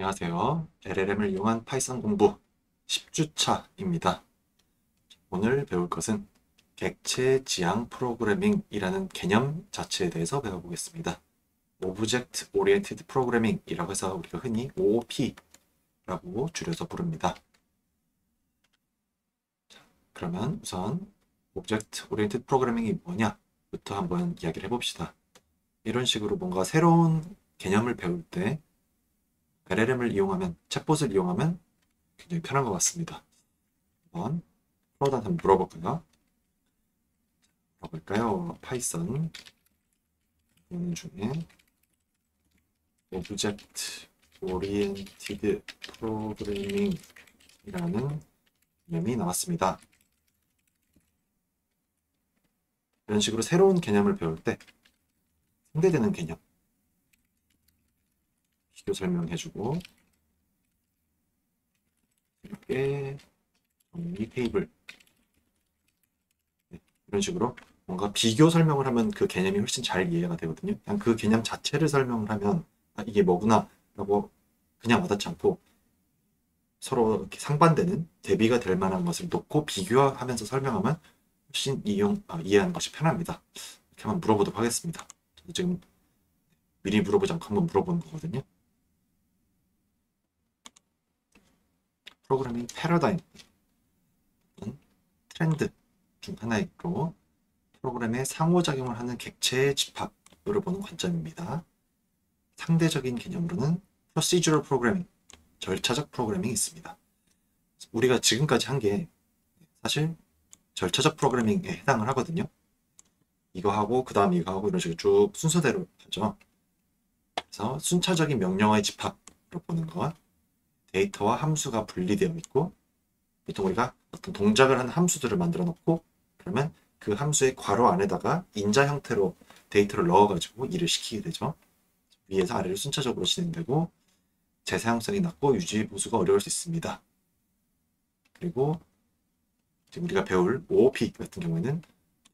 안녕하세요. LLM을 이용한 파이썬 공부 10주차입니다. 오늘 배울 것은 객체 지향 프로그래밍이라는 개념 자체에 대해서 배워보겠습니다. Object Oriented Programming이라고 해서 우리가 흔히 OOP라고 줄여서 부릅니다. 그러면 우선 Object Oriented Programming이 뭐냐부터 한번 이야기를 해봅시다. 이런 식으로 뭔가 새로운 개념을 배울 때 LLM을 이용하면, 챗봇을 이용하면 굉장히 편한 것 같습니다. 한번 프로한테 한번 물어볼까요? 물어볼까요? 파이썬 중에 Object Oriented Programming이라는 개념이 나왔습니다. 이런 식으로 새로운 개념을 배울 때 상대되는 개념 비교 설명해주고 이렇게 정리 테이블 이런 식으로 뭔가 비교 설명을 하면 그 개념이 훨씬 잘 이해가 되거든요. 그냥 그 개념 자체를 설명을 하면 이게 뭐구나 라고 그냥 와닿지 않고 서로 이렇게 상반되는 대비가 될 만한 것을 놓고 비교하면서 설명하면 훨씬 이해하는 것이 편합니다. 이렇게 한번 물어보도록 하겠습니다. 저도 지금 미리 물어보지 않고 한번 물어보는 거거든요. 프로그래밍 패러다임 트렌드 중 하나이고 프로그램의 상호작용을 하는 객체의 집합으로 보는 관점입니다. 상대적인 개념으로는 procedural programming, 절차적 프로그래밍이 있습니다. 우리가 지금까지 한 게 사실 절차적 프로그래밍에 해당을 하거든요. 이거 하고 그 다음 이거 하고 이런 식으로 쭉 순서대로 하죠. 그래서 순차적인 명령어의 집합으로 보는 것, 데이터와 함수가 분리되어 있고 보통 우리가 어떤 동작을 하는 함수들을 만들어 놓고 그러면 그 함수의 괄호 안에다가 인자 형태로 데이터를 넣어가지고 일을 시키게 되죠. 위에서 아래로 순차적으로 진행되고 재사용성이 낮고 유지 보수가 어려울 수 있습니다. 그리고 지금 우리가 배울 OOP 같은 경우에는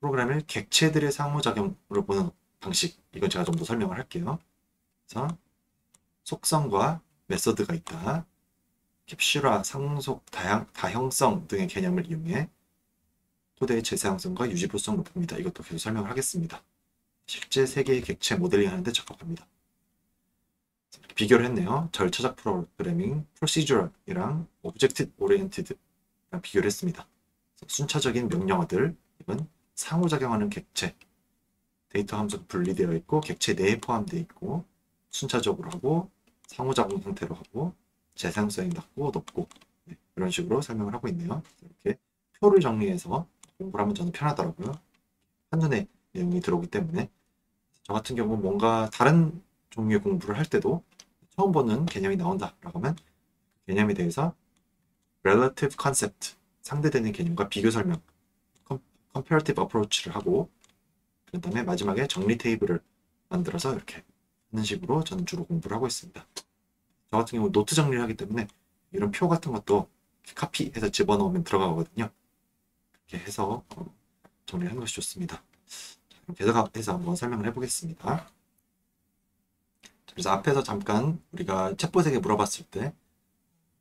프로그램을 객체들의 상호작용으로 보는 방식, 이건 제가 좀 더 설명을 할게요. 그래서 속성과 메서드가 있다. 캡슐화, 상속, 다형성 등의 개념을 이용해 코드의 재사용성과 유지보수성 높입니다. 이것도 계속 설명을 하겠습니다. 실제 세계의 객체 모델링 하는데 적합합니다. 비교를 했네요. 절차적 프로그래밍, 프로시저럴이랑 오브젝트 오리엔티드랑 비교를 했습니다. 순차적인 명령어들, 이건 상호작용하는 객체, 데이터 함수가 분리되어 있고 객체 내에 포함되어 있고 순차적으로 하고 상호작용 형태로 하고 재사용성이 낮고 높고 이런 식으로 설명을 하고 있네요. 이렇게 표를 정리해서 공부를 하면 저는 편하더라고요. 한눈에 내용이 들어오기 때문에 저 같은 경우 뭔가 다른 종류의 공부를 할 때도 처음 보는 개념이 나온다라고 하면 개념에 대해서 relative concept, 상대되는 개념과 비교 설명, comparative approach를 하고 그 다음에 마지막에 정리 테이블을 만들어서 이렇게 하는 식으로 저는 주로 공부를 하고 있습니다. 저 같은 경우 노트 정리를 하기 때문에 이런 표 같은 것도 카피해서 집어넣으면 들어가거든요. 이렇게 해서 정리를 하는 것이 좋습니다. 계속해서 한번 설명을 해보겠습니다. 그래서 앞에서 잠깐 우리가 챗봇에게 물어봤을 때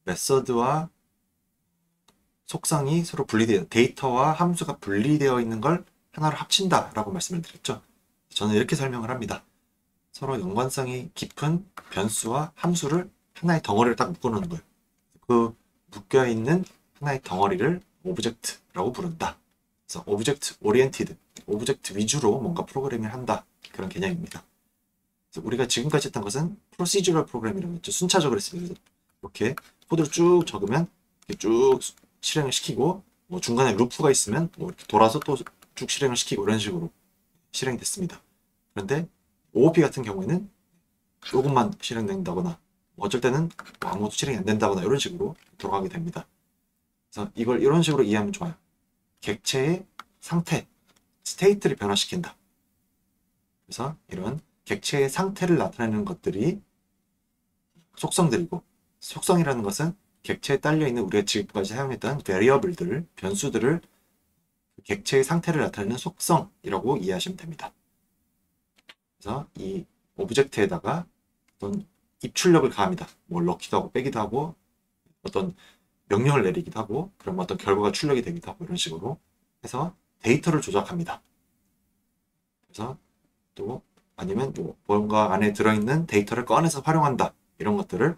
메서드와 속성이 서로 분리되어 데이터와 함수가 분리되어 있는 걸 하나로 합친다라고 말씀을 드렸죠. 저는 이렇게 설명을 합니다. 서로 연관성이 깊은 변수와 함수를 하나의 덩어리를 딱 묶어놓는 거예요. 그 묶여있는 하나의 덩어리를 오브젝트라고 부른다. 그래서 오브젝트 오리엔티드, 오브젝트 위주로 뭔가 프로그래밍을 한다. 그런 개념입니다. 그래서 우리가 지금까지 했던 것은 프로시저럴 프로그램이라고 했죠. 순차적으로 했습니다. 이렇게 코드를 쭉 적으면 이렇게 쭉 실행을 시키고 뭐 중간에 루프가 있으면 뭐 이렇게 돌아서 또 쭉 실행을 시키고 이런 식으로 실행이 됐습니다. 그런데 OOP 같은 경우에는 조금만 실행된다거나 어쩔 때는 아무것도 실행이 안 된다거나 이런 식으로 돌아가게 됩니다. 그래서 이걸 이런 식으로 이해하면 좋아요. 객체의 상태, 스테이트를 변화시킨다. 그래서 이런 객체의 상태를 나타내는 것들이 속성들이고 속성이라는 것은 객체에 딸려있는 우리가 지금까지 사용했던 variable들, 변수들을 객체의 상태를 나타내는 속성이라고 이해하시면 됩니다. 그래서 이 오브젝트에다가 어떤 입출력을 가합니다. 뭐 넣기도 하고 빼기도 하고 어떤 명령을 내리기도 하고 그럼 어떤 결과가 출력이 되기도 하고 이런 식으로 해서 데이터를 조작합니다. 그래서 또 아니면 뭐 뭔가 안에 들어있는 데이터를 꺼내서 활용한다. 이런 것들을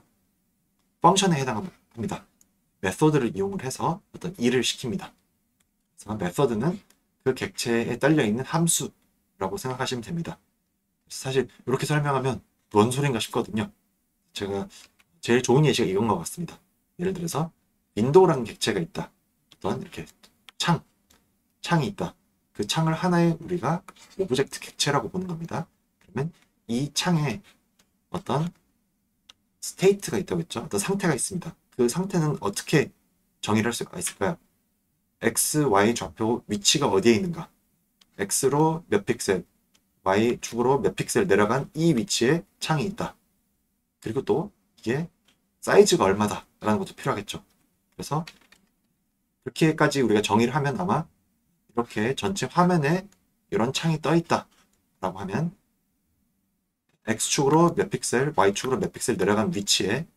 펑션에 해당합니다. 메소드를 이용을 해서 어떤 일을 시킵니다. 그래서 메소드는 그 객체에 딸려있는 함수라고 생각하시면 됩니다. 사실 이렇게 설명하면 뭔 소린가 싶거든요. 제가 제일 좋은 예시가 이건 것 같습니다. 예를 들어서 윈도우라는 객체가 있다. 어떤 이렇게 창이 있다. 그 창을 하나의 우리가 오브젝트 객체라고 보는 겁니다. 그러면 이 창에 어떤 스테이트가 있다고 했죠. 어떤 상태가 있습니다. 그 상태는 어떻게 정의를 할 수가 있을까요? X, Y 좌표 위치가 어디에 있는가? X로 몇 픽셀, Y축으로 몇 픽셀 내려간 이 위치에 창이 있다. 그리고 또 이게 사이즈가 얼마다 라는 것도 필요하겠죠. 그래서 그렇게까지 우리가 정의를 하면 아마 이렇게 전체 화면에 이런 창이 떠 있다 라고 하면 X축으로 몇 픽셀, Y축으로 몇 픽셀 내려간 위치에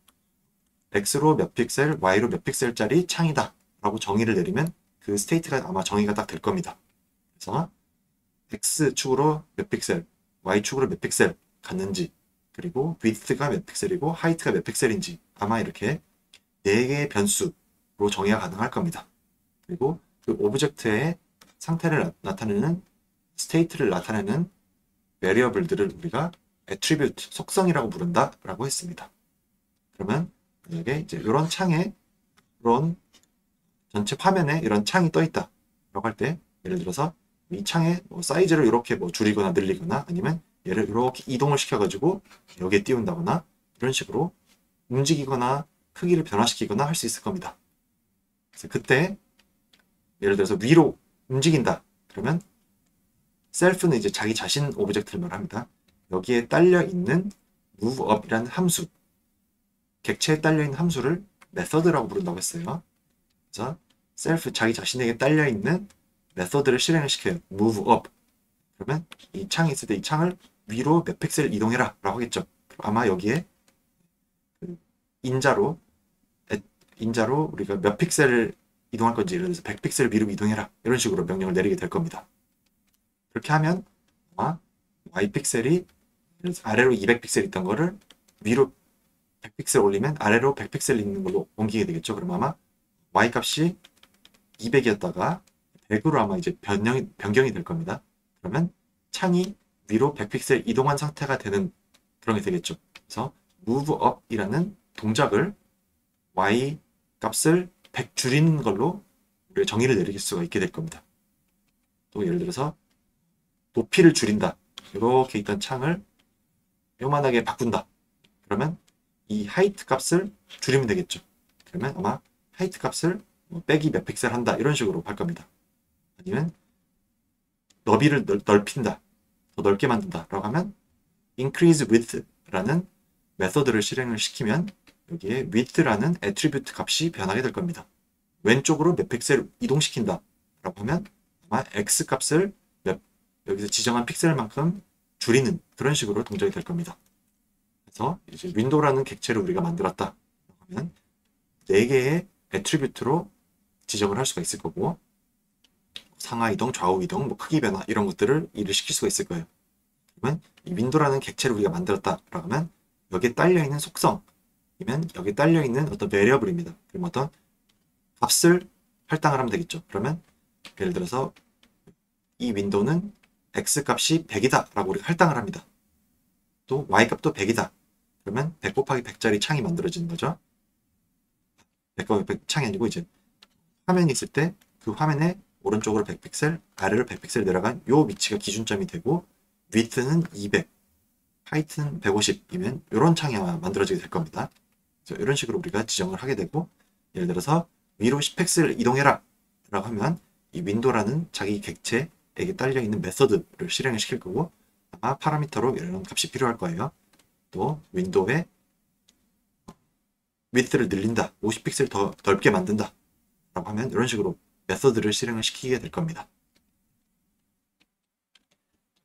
X로 몇 픽셀, Y로 몇 픽셀짜리 창이다 라고 정의를 내리면 그 스테이트가 아마 정의가 딱 될 겁니다. 그래서 X축으로 몇 픽셀, Y축으로 몇 픽셀 갔는지 그리고 width가 몇 픽셀이고 height가 몇 픽셀인지 아마 이렇게 4개의 변수로 정의가 가능할 겁니다. 그리고 그 오브젝트의 상태를 나타내는 스테이트를 나타내는 베리어블들을 우리가 attribute, 속성이라고 부른다라고 했습니다. 그러면 만약에 이제 이런 창에 이런 전체 화면에 이런 창이 떠 있다라고 할 때 예를 들어서 이 창의 뭐 사이즈를 이렇게 뭐 줄이거나 늘리거나 아니면 얘를 이렇게 이동을 시켜가지고 여기에 띄운다거나 이런 식으로 움직이거나 크기를 변화시키거나 할 수 있을 겁니다. 그래서 그때 예를 들어서 위로 움직인다. 그러면 셀프는 이제 자기 자신 오브젝트를 말합니다. 여기에 딸려있는 move up이라는 함수, 객체에 딸려있는 함수를 메서드라고 부른다고 했어요. 그래서 셀프, 자기 자신에게 딸려있는 메서드를 실행을 시켜요. move up. 그러면 이 창이 있을 때 이 창을 위로 몇 픽셀 이동해라 라고 하겠죠. 아마 여기에 인자로 우리가 몇 픽셀을 이동할 건지 예를 들어서 100픽셀 위로 이동해라 이런 식으로 명령을 내리게 될 겁니다. 그렇게 하면 아마 Y 픽셀이 아래로 200픽셀 있던 거를 위로 100픽셀 올리면 아래로 100픽셀 있는 걸로 옮기게 되겠죠. 그럼 아마 Y 값이 200이었다가 100으로 아마 이제 변경이 될 겁니다. 그러면 창이 위로 100픽셀 이동한 상태가 되는 그런 게 되겠죠. 그래서 move up이라는 동작을 Y 값을 100 줄이는 걸로 우리가 정의를 내릴 수가 있게 될 겁니다. 또 예를 들어서 높이를 줄인다. 이렇게 있던 창을 요만하게 바꾼다. 그러면 이 height 값을 줄이면 되겠죠. 그러면 아마 height 값을 빼기 몇 픽셀 한다. 이런 식으로 할 겁니다. 아니면 너비를 넓힌다. 더 넓게 만든다. 라고 하면 increase width라는 메서드를 실행을 시키면 여기에 width라는 attribute 값이 변하게 될 겁니다. 왼쪽으로 몇 픽셀 이동시킨다. 라고 하면 아마 x 값을 여기서 지정한 픽셀만큼 줄이는 그런 식으로 동작이 될 겁니다. 그래서 이제 윈도우라는 객체를 우리가 만들었다. 하면 4개의 애트리뷰트로 지정을 할 수가 있을 거고 상하 이동, 좌우 이동, 뭐 크기 변화 이런 것들을 일을 시킬 수가 있을 거예요. 그러면 이 윈도우라는 객체를 우리가 만들었다라고 하면 여기에 딸려있는 속성이면 여기에 딸려있는 어떤 베리어블입니다. 그럼 어떤 값을 할당을 하면 되겠죠. 그러면 예를 들어서 이 윈도우는 x값이 100이다 라고 우리가 할당을 합니다. 또 y값도 100이다. 그러면 100 곱하기 100짜리 창이 만들어지는 거죠. 100 곱하기 100 창이 아니고 이제 화면이 있을 때 그 화면에 오른쪽으로 100픽셀, 아래로 100픽셀 내려간 요 위치가 기준점이 되고 width는 200, height는 150이면 이런 창이 아마 만들어지게 될 겁니다. 그래서 이런 식으로 우리가 지정을 하게 되고 예를 들어서 위로 10픽셀 이동해라 라고 하면 이 윈도우라는 자기 객체에게 딸려있는 메서드를 실행을 시킬 거고 아마 파라미터로 이런 값이 필요할 거예요. 또 윈도우의 width를 늘린다, 50픽셀 더 넓게 만든다 라고 하면 이런 식으로 메서드를 실행을 시키게 될 겁니다.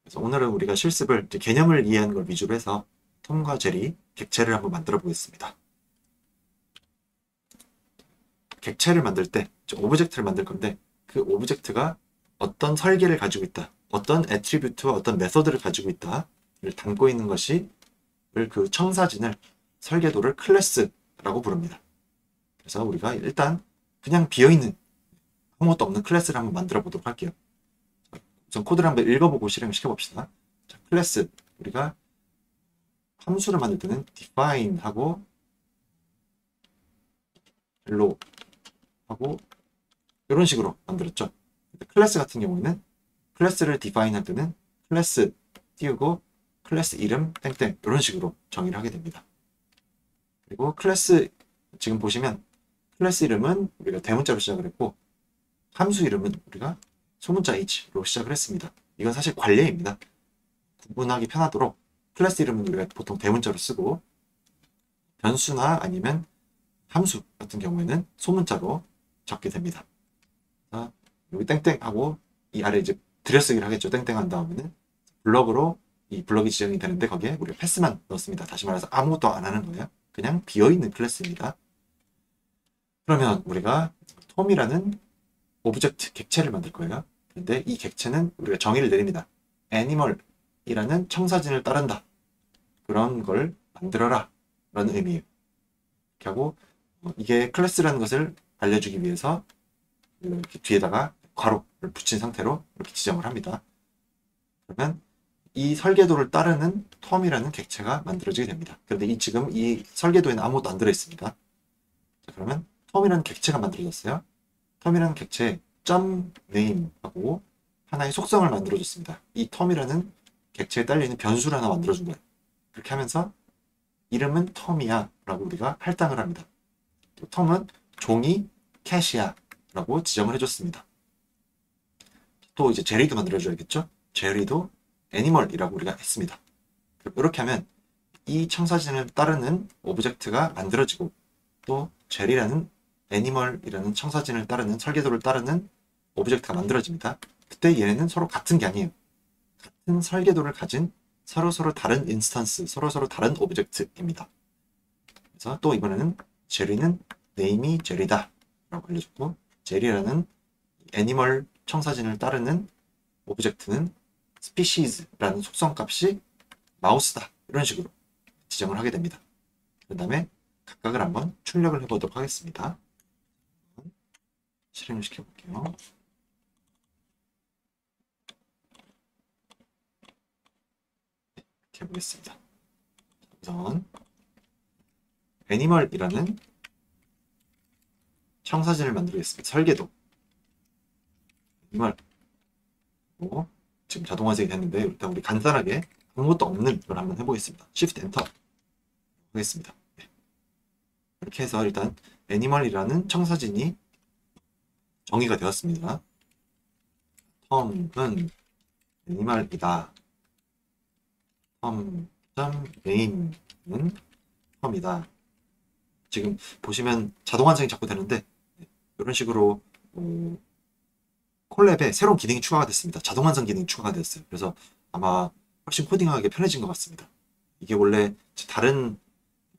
그래서 오늘은 우리가 실습을 개념을 이해하는 걸 위주로 해서 톰과 제리 객체를 한번 만들어 보겠습니다. 객체를 만들 때 오브젝트를 만들 건데 그 오브젝트가 어떤 설계를 가지고 있다, 어떤 애트리뷰트와 어떤 메서드를 가지고 있다를 담고 있는 것이 그 청사진을 설계도를 클래스라고 부릅니다. 그래서 우리가 일단 그냥 비어있는 아무것도 없는 클래스를 한번 만들어 보도록 할게요. 우선 코드를 한번 읽어보고 실행을 시켜봅시다. 자, 클래스 우리가 함수를 만들 때는 define 하고 hello 하고 이런 식으로 만들었죠. 클래스 같은 경우에는 클래스를 define 할 때는 클래스 띄우고 클래스 이름 땡땡 이런 식으로 정의를 하게 됩니다. 그리고 클래스 지금 보시면 클래스 이름은 우리가 대문자로 시작을 했고 함수 이름은 우리가 소문자 h로 시작을 했습니다. 이건 사실 관례입니다. 구분하기 편하도록 클래스 이름은 우리가 보통 대문자로 쓰고 변수나 아니면 함수 같은 경우에는 소문자로 적게 됩니다. 자, 여기 땡땡 하고 이 아래 이제 들여쓰기를 하겠죠. 땡땡 한 다음에는 블럭으로 이 블럭이 지정이 되는데 거기에 우리가 패스만 넣습니다. 다시 말해서 아무것도 안 하는 거예요. 그냥 비어있는 클래스입니다. 그러면 우리가 톰이라는 오브젝트 객체를 만들 거예요. 근데 이 객체는 우리가 정의를 내립니다. 애니멀이라는 청사진을 따른다. 그런 걸 만들어라 라는 의미예요. 이렇게 하고 이게 클래스라는 것을 알려주기 위해서 이렇게 뒤에다가 괄호를 붙인 상태로 이렇게 지정을 합니다. 그러면 이 설계도를 따르는 톰이라는 객체가 만들어지게 됩니다. 그런데 지금 이 설계도에는 아무것도 안 들어있습니다. 자, 그러면 톰이라는 객체가 만들어졌어요. 톰이라는 객체에 .name하고 하나의 속성을 만들어줬습니다. 이 톰이라는 객체에 딸려있는 변수를 하나 만들어준 거예요. 그렇게 하면서 이름은 톰이야 라고 우리가 할당을 합니다. 톰은 종이 캣이야 라고 지정을 해줬습니다. 또 이제 제리도 만들어줘야겠죠? 제리도 애니멀이라고 우리가 했습니다. 이렇게 하면 이 청사진을 따르는 오브젝트가 만들어지고 또 제리라는 애니멀이라는 청사진을 따르는 설계도를 따르는 오브젝트가 만들어집니다. 그때 얘네는 서로 같은 게 아니에요. 같은 설계도를 가진 서로 다른 인스턴스, 서로 다른 오브젝트입니다. 그래서 또 이번에는 제리는 네임이 제리다 라고 알려줬고 제리라는 애니멀 청사진을 따르는 오브젝트는 스피시즈라는 속성 값이 마우스다 이런 식으로 지정을 하게 됩니다. 그 다음에 각각을 한번 출력을 해보도록 하겠습니다. 실행을 시켜볼게요. 이렇게 해보겠습니다. 우선 애니멀이라는 청사진을 만들겠습니다. 설계도 애니멀 지금 자동 완성이 됐는데 일단 우리 간단하게 아무것도 없는 걸 한번 해보겠습니다. Shift Enter 하겠습니다. 네. 이렇게 해서 일단 애니멀이라는 청사진이 정의가 되었습니다. 톰은 애니멀이다. 톰.name는 톰이다. 지금 보시면 자동 완성이 자꾸 되는데 이런 식으로 콜랩에 새로운 기능이 추가가 됐습니다. 자동 완성 기능이 추가가 됐어요. 그래서 아마 훨씬 코딩하기 편해진 것 같습니다. 이게 원래 다른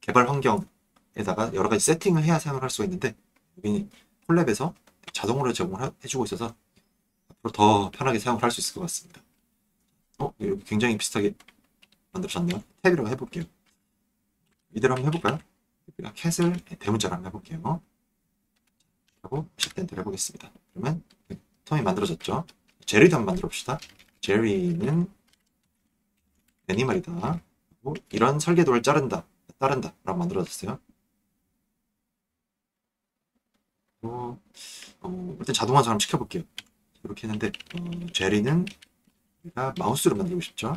개발 환경에다가 여러 가지 세팅을 해야 사용을 할 수가 있는데 여기 콜랩에서 자동으로 제공을 해주고 있어서 앞으로 더 편하게 사용을 할 수 있을 것 같습니다. 여기 굉장히 비슷하게 만들어졌네요. 탭이라고 해볼게요. 이대로 한번 해볼까요? 우리가 캣을 대문자로 한번 해볼게요. 하고 Shift Enter 해보겠습니다. 그러면 톰이 만들어졌죠. 제리도 한번 만들어 봅시다. 제리는 애니멀이다. 이런 설계도를 따른다 라고 만들어졌어요. 일단 자동 완성 한번 시켜볼게요. 이렇게 했는데 제리는 우리가 마우스로 만들고 싶죠.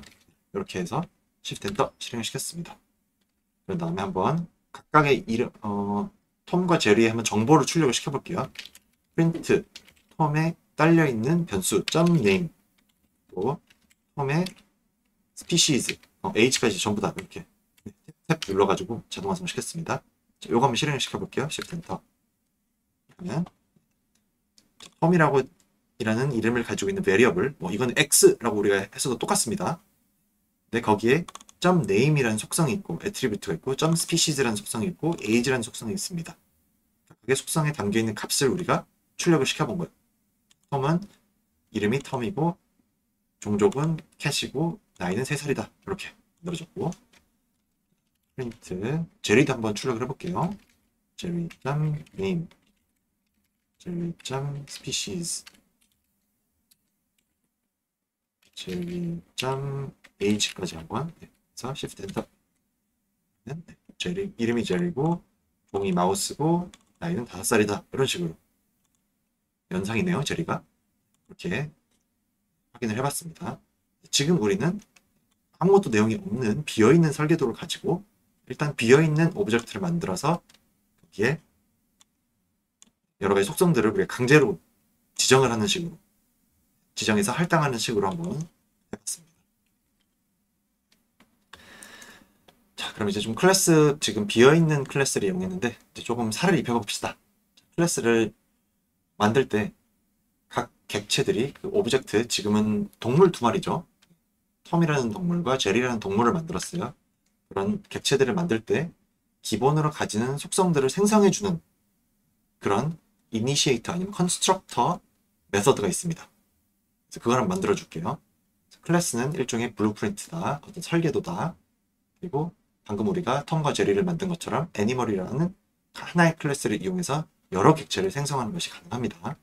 이렇게 해서 Shift Enter 실행을 시켰습니다. 그런 다음에 한번 각각의 이름 톰과 제리에 한번 정보를 출력을 시켜볼게요. 프린트 톰에 딸려있는 변수 .name 또 톰의 species h까지 전부 다 이렇게 탭 눌러가지고 자동 완성 시켰습니다. 자, 요거 한번 실행을 시켜볼게요. Shift Enter 그러면 톰이라고 이라는 이름을 가지고 있는 variable 이건 x라고 우리가 했어도 똑같습니다. 근데 거기에 .name이라는 속성이 있고 애트리뷰트가 있고 .species라는 속성이 있고 age라는 속성이 있습니다. 그게 속성에 담겨있는 값을 우리가 출력을 시켜본 거예요. 텀은 이름이 텀이고 종족은 캣이고 나이는 3살이다. 이렇게 만들어졌고 프린트 제리도 한번 출력을 해볼게요. 제리.name 제리.species 제리.age까지 한번 해서 shift 엔터 제리 이름이 제리고 종이 마우스고 나이는 5살이다. 이런 식으로 연상이네요. 제리가 이렇게 확인을 해봤습니다. 지금 우리는 아무것도 내용이 없는 비어있는 설계도를 가지고 일단 비어있는 오브젝트를 만들어서 여기에 여러 가지 속성들을 우리가 강제로 지정을 하는 식으로 지정해서 할당하는 식으로 한번 해봤습니다. 자, 그럼 이제 좀 클래스 지금 비어있는 클래스를 이용했는데 이제 조금 살을 입혀봅시다. 클래스를 만들 때 각 객체들이 그 오브젝트 지금은 동물 2마리죠. 톰이라는 동물과 제리라는 동물을 만들었어요. 그런 객체들을 만들 때 기본으로 가지는 속성들을 생성해주는 그런 이니시에이터 아니면 컨스트럭터 메서드가 있습니다. 그래서 그걸 한번 만들어 줄게요. 클래스는 일종의 블루프린트다, 어떤 설계도다. 그리고 방금 우리가 톰과 제리를 만든 것처럼 애니멀이라는 하나의 클래스를 이용해서 여러 객체를 생성하는 것이 가능합니다.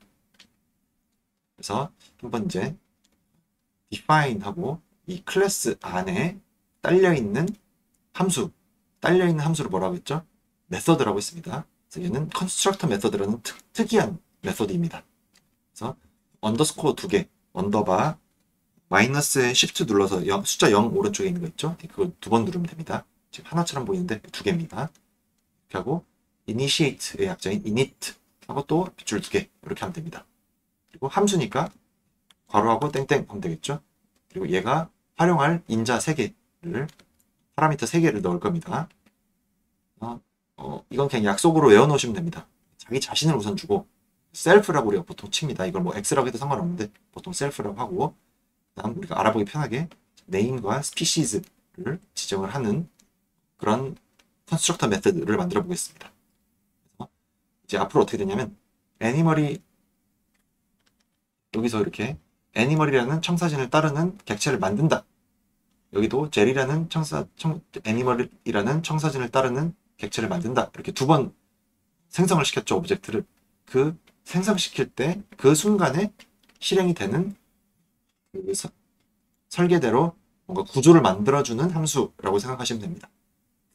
그래서 한번 이제 define 하고 이 클래스 안에 딸려있는 딸려있는 함수를 뭐라고 했죠? 메서드라고 했습니다. 그래서 얘는 constructor 메서드라는 특이한 메서드입니다. 그래서 언더스코어 2개, 언더바, 마이너스에 shift 눌러서 숫자 0 오른쪽에 있는 거 있죠? 그거 2번 누르면 됩니다. 지금 하나처럼 보이는데 2개입니다. 이렇게 하고 initiate의 약자인 init 하고 또 빗줄 2개 이렇게 하면 됩니다. 그리고 함수니까 괄호하고 땡땡 하면 되겠죠? 그리고 얘가 활용할 인자 3개를 파라미터 3개를 넣을 겁니다. 이건 그냥 약속으로 외워놓으시면 됩니다. 자기 자신을 우선 주고 셀프라고 우리가 보통 칩니다. 이걸 뭐 X라고 해도 상관없는데 보통 셀프라고 하고 그다음 우리가 알아보기 편하게 name과 species를 지정을 하는 그런 컨스트럭터 메서드를 만들어 보겠습니다. 그래서 이제 앞으로 어떻게 되냐면 애니멀이 여기서 이렇게 애니멀이라는 청사진을 따르는 객체를 만든다. 여기도 제리라는 애니멀이라는 청사진을 따르는 객체를 만든다. 이렇게 2번 생성을 시켰죠, 오브젝트를. 그 생성시킬 때 그 순간에 실행이 되는 그 설계대로 뭔가 구조를 만들어주는 함수라고 생각하시면 됩니다.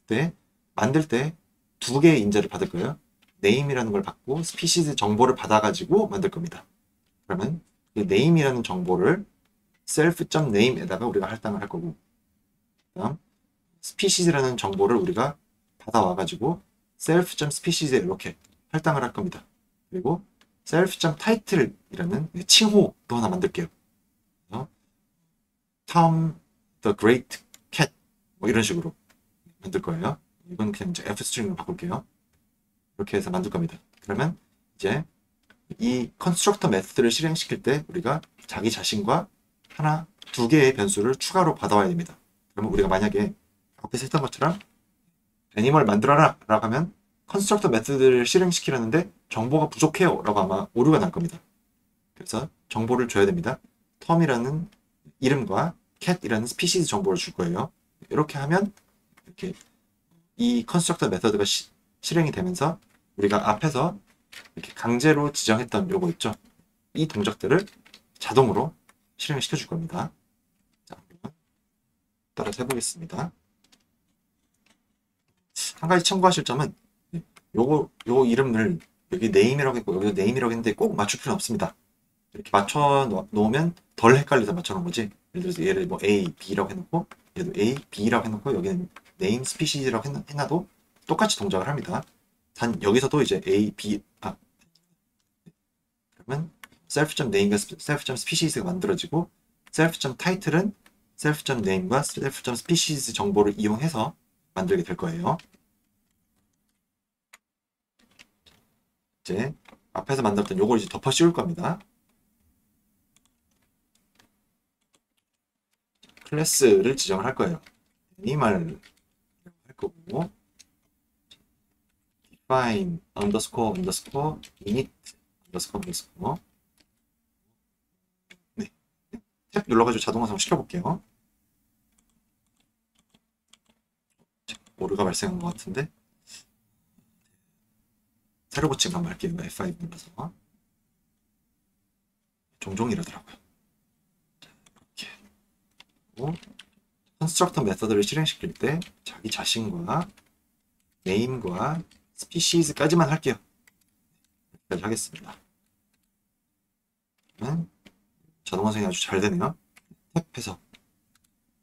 그때 만들 때 2개의 인재를 받을 거예요. name이라는 걸 받고 species 정보를 받아가지고 만들 겁니다. 그러면 이 name이라는 정보를 self.name에다가 우리가 할당을 할 거고 그다음 species라는 정보를 우리가 받아와가지고 self.species에 이렇게 할당을 할 겁니다. 그리고 self.title이라는 칭호도 하나 만들게요. Tom the Great Cat 뭐 이런 식으로 만들 거예요. 이건 그냥 이제 fstring으로 바꿀게요. 이렇게 해서 만들 겁니다. 그러면 이제 이 컨스트럭터 메서드를 실행시킬 때 우리가 자기 자신과 2개의 변수를 추가로 받아와야 됩니다. 그러면 우리가 만약에 앞에서 했던 것처럼 애니멀 만들어라 라고 하면 컨스트럭터 메서드를 실행시키려는데 정보가 부족해요 라고 아마 오류가 날 겁니다. 그래서 정보를 줘야 됩니다. 톰이라는 이름과 캣이라는 스피시스 정보를 줄 거예요. 이렇게 하면 이렇게 이 컨스트럭터 메서드가 실행이 되면서 우리가 앞에서 이렇게 강제로 지정했던 요거 있죠? 이 동작들을 자동으로 실행을 시켜줄 겁니다. 자, 따라서 해보겠습니다. 한 가지 참고하실 점은 요 이름을 여기 name이라고 했고 여기도 name이라고 했는데 꼭 맞출 필요는 없습니다. 이렇게 맞춰 놓으면 덜 헷갈려서 맞춰 놓은 거지. 예를 들어서 얘를 뭐 A, B라고 해놓고 얘도 A, B라고 해놓고 여기는 name species라고 해놔도 똑같이 동작을 합니다. 단 여기서도 이제 A, B, 그러면 self.name과 self.species가 만들어지고 self.title은 self.name과 self.species 정보를 이용해서 만들게 될 거예요. 이제 앞에서 만들었던 요걸 이제 덮어 씌울 겁니다. 클래스를 지정을 할 거예요. 애니멀 할 거고, define underscore underscore init underscore underscore. 네. 탭 눌러가지고 자동 완성 시켜볼게요. 오류가 발생한 것 같은데 새로 고침 한번 할게요. F5 눌러서. 종종 이러더라고요. 이렇게. 그리고 컨스트럭터 메서드를 실행시킬 때 자기 자신과 name과 species까지만 할게요. 여기까지 하겠습니다. 그러면 자동 완성이 아주 잘 되네요. 탭해서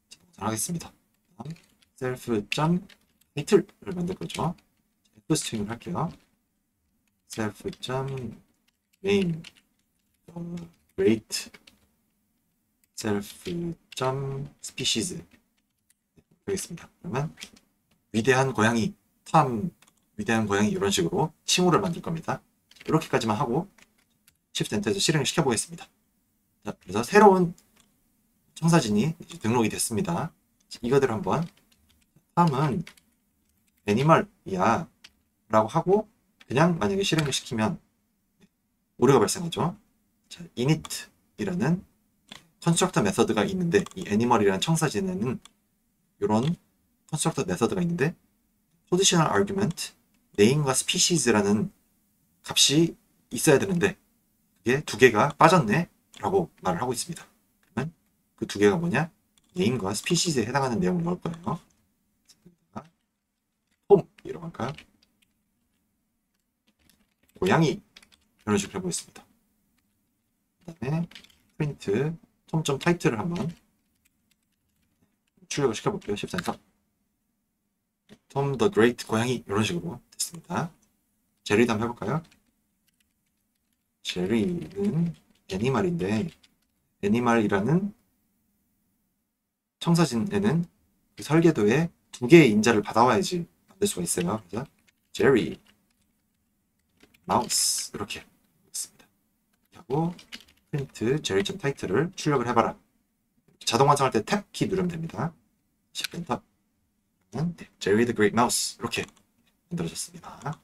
자동 완성 하겠습니다. self.title를 만들 거죠. f 스트링을 할게요. self.name rate self.species 되겠습니다. 그러면 위대한 고양이, 위대한 고양이 이런 식으로 칭호를 만들 겁니다. 이렇게까지만 하고 Shift Enter에서 실행을 시켜보겠습니다. 자, 그래서 새로운 청사진이 등록이 됐습니다. 이거들 한번 탐은 애니멀이야 라고 하고 그냥 만약에 실행을 시키면 오류가 발생하죠. 자, init이라는 컨스트럭터 메서드가 있는데 이 애니멀이라는 청사진에는 이런 컨스트럭터 메서드가 있는데 포지셔널 아규먼트 name과 species라는 값이 있어야 되는데 그게 두 개가 빠졌네 라고 말을 하고 있습니다. 그러면 그 두 개가 뭐냐? name과 species에 해당하는 내용을 넣을 거예요. 톰이라고 할까요? 고양이 이런 식으로 해보겠습니다. 그 다음에 프린트 톰.title을 한번 출력을 시켜볼게요. 14에서 톰 더 그레이트 고양이 이런 식으로 됐습니다. 제리도 한번 해볼까요? 제리는 애니멀인데 애니멀이라는 청사진에는 그 설계도에 두 개의 인자를 받아와야지 만들 수가 있어요. 그래서 제리 마우스 이렇게 있습니다. 하고 프린트 제리.title을 출력을 해봐라. 자동 완성할 때 탭 키 누르면 됩니다. Shift Enter. 제리 the Great Mouse 이렇게 만들어졌습니다.